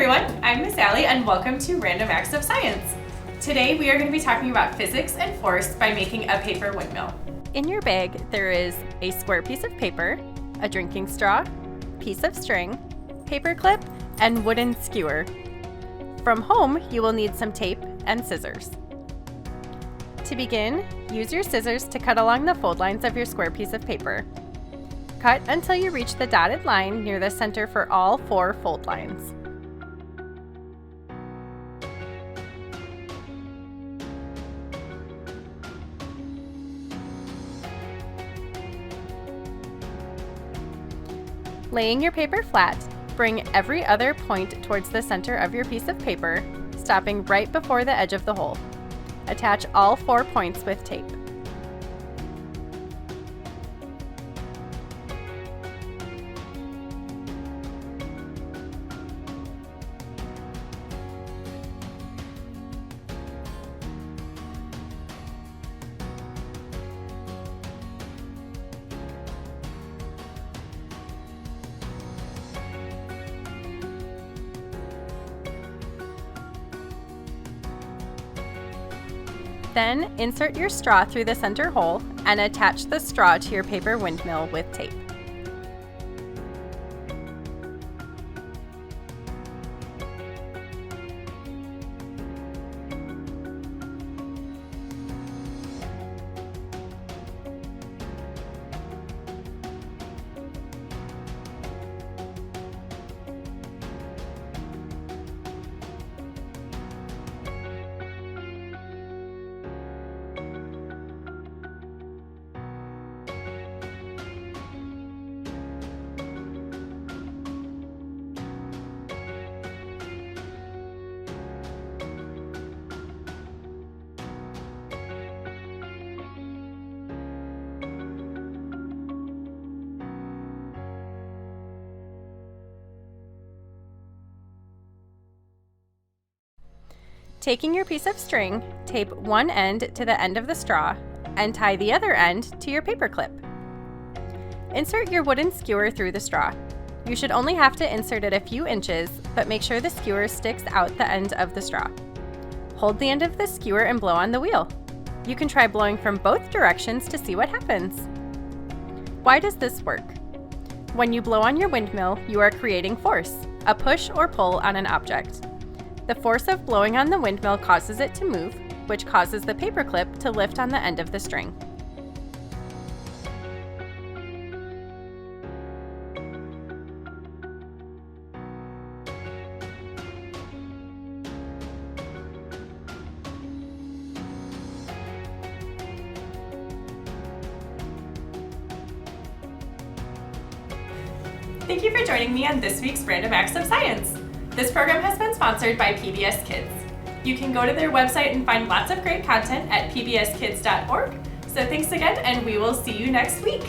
everyone, I'm Miss Allie and welcome to Random Acts of Science. Today we are going to be talking about physics and force by making a paper windmill. In your bag, there is a square piece of paper, a drinking straw, piece of string, paper clip, and wooden skewer. From home, you will need some tape and scissors. To begin, use your scissors to cut along the fold lines of your square piece of paper. Cut until you reach the dotted line near the center for all 4 fold lines. Laying your paper flat, bring every other point towards the center of your piece of paper, stopping right before the edge of the hole. Attach all 4 points with tape. Then insert your straw through the center hole and attach the straw to your paper windmill with tape. Taking your piece of string, tape one end to the end of the straw and tie the other end to your paper clip. Insert your wooden skewer through the straw. You should only have to insert it a few inches, but make sure the skewer sticks out the end of the straw. Hold the end of the skewer and blow on the wheel. You can try blowing from both directions to see what happens. Why does this work? When you blow on your windmill, you are creating force, a push or pull on an object. The force of blowing on the windmill causes it to move, which causes the paper clip to lift on the end of the string. Thank you for joining me on this week's Random Acts of Science. This program has been sponsored by PBS Kids. You can go to their website and find lots of great content at pbskids.org. So thanks again, and we will see you next week.